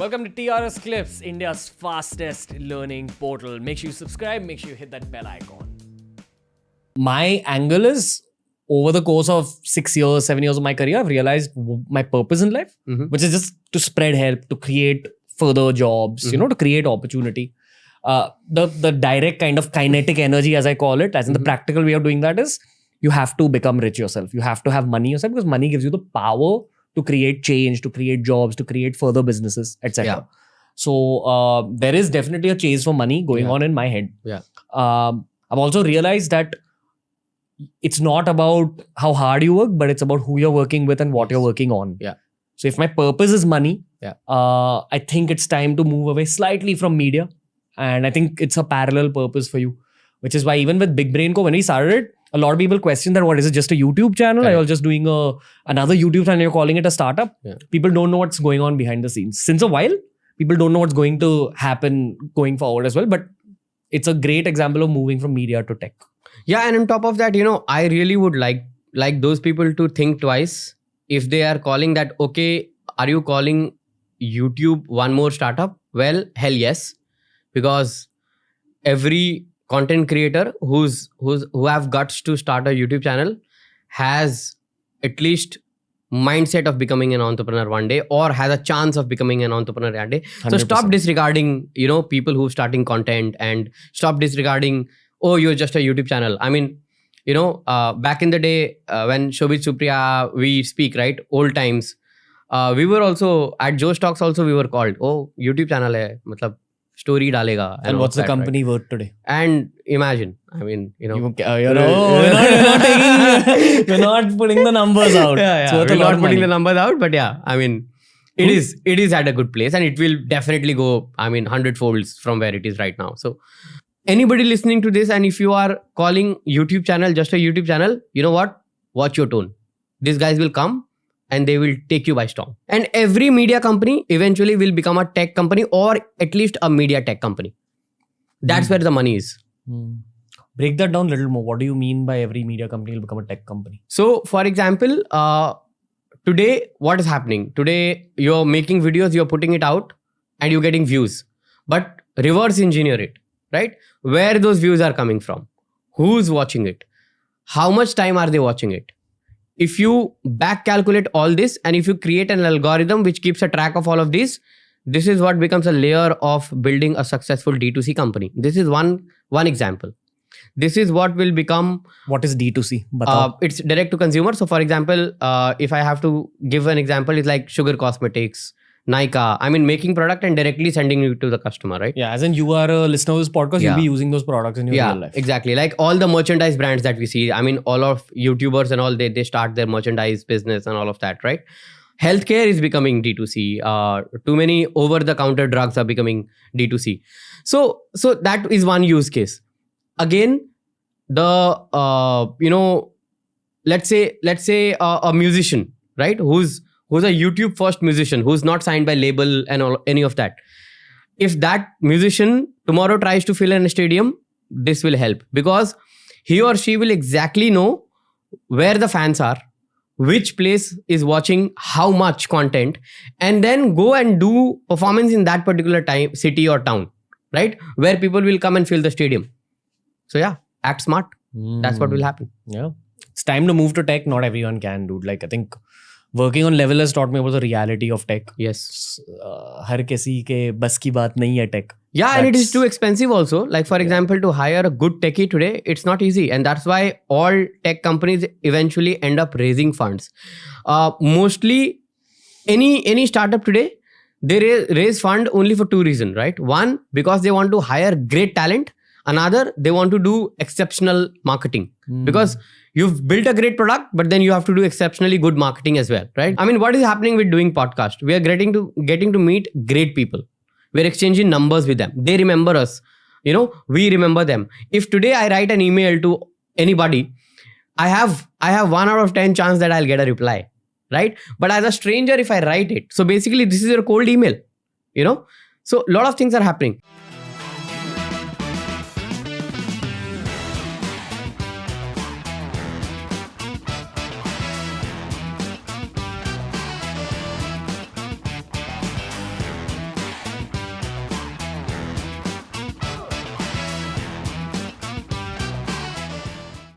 Welcome to TRS Clips, India's fastest learning portal. Make sure you subscribe, make sure you hit that bell icon. My angle is, over the course of 6 years, 7 years of my career, I've realized my purpose in life, which is just to spread help, to create further jobs, to create opportunity. The direct kind of kinetic energy, as I call it, as in the practical way of doing that is, you have to become rich yourself. You have to have money yourself because money gives you the power to create change, to create jobs, to create further businesses, etc. Yeah. So there is definitely a chase for money going on in my head. Yeah. I've also realized that it's not about how hard you work, but it's about who you're working with and what you're working on. Yeah. So if my purpose is money, Yeah. I think it's time to move away slightly from media. And I think it's a parallel purpose for you, which is why even with BigBrainco, when we started it, a lot of people question that, what is it, just a YouTube channel? Or you're just doing another YouTube channel, you're calling it a startup? Yeah. People don't know what's going on behind the scenes. Since a while, people don't know what's going to happen going forward as well. But it's a great example of moving from media to tech. Yeah, and on top of that, I really would like those people to think twice if they are calling that, okay, are you calling YouTube one more startup? Well, hell yes. Because every content creator who have guts to start a YouTube channel has at least mindset of becoming an entrepreneur one day, or has a chance of becoming an entrepreneur one day. So 100%. stop disregarding, people who are starting content, and stop disregarding, oh, you're just a YouTube channel. I mean, back in the day when Shobit Supriya, we speak, right? Old times. We were also, at Joe Stocks also, we were called, oh, YouTube channel hai, matlab, story dalega. And what's the company worth today? And imagine, I mean, you're not putting the numbers out. So we're not putting the numbers out, but yeah, I mean, it is at a good place, and it will definitely go, 100 folds from where it is right now. So anybody listening to this, and if you are calling YouTube channel just a YouTube channel, you know what? Watch your tone. These guys will come and they will take you by storm. And every media company eventually will become a tech company, or at least a media tech company. That's where the money is. Break that down a little more. What do you mean by every media company will become a tech company? So, for example, today, what is happening? Today, you're making videos, you're putting it out, and you're getting views. But reverse engineer it, right? Where those views are coming from? Who's watching it? How much time are they watching it? If you back calculate all this, and if you create an algorithm which keeps a track of all of this, this is what becomes a layer of building a successful D2C company. This is one example. This is what will become... What is D2C? It's direct to consumer. So for example, if I have to give an example, it's like Sugar Cosmetics, Nykaa. I mean, making product and directly sending it to the customer, right? Yeah, as in you are a listener of this podcast, you'll be using those products in your real life. Exactly. Like all the merchandise brands that we see. I mean, all of YouTubers and all, they start their merchandise business and all of that, right? Healthcare is becoming D2C. Too many over-the-counter drugs are becoming D2C. So that is one use case. Again, let's say a musician, right? Who's a YouTube first musician, who's not signed by label and any of that. If that musician tomorrow tries to fill in a stadium, this will help, because he or she will exactly know where the fans are, which place is watching how much content, and then go and do performance in that particular time, city or town, right? Where people will come and fill the stadium. So yeah, act smart. That's what will happen. Yeah. It's time to move to tech. Not everyone can, dude. Like, I think working on level has taught me about the reality of tech. Yes. हर किसी के बस की बात नहीं है tech. Yeah, and it is too expensive also. Like for example, to hire a good techie today, it's not easy. And that's why all tech companies eventually end up raising funds. Mostly, any startup today, they raise fund only for two reasons, right? One, because they want to hire great talent. Another, they want to do exceptional marketing. Because you've built a great product, but then you have to do exceptionally good marketing as well, right? I mean, what is happening with doing podcast? We are getting to meet great people. We're exchanging numbers with them. They remember us. We remember them. If today I write an email to anybody, I have 1 out of 10 chance that I'll get a reply, right? But as a stranger, if I write it, so basically this is your cold email, So a lot of things are happening.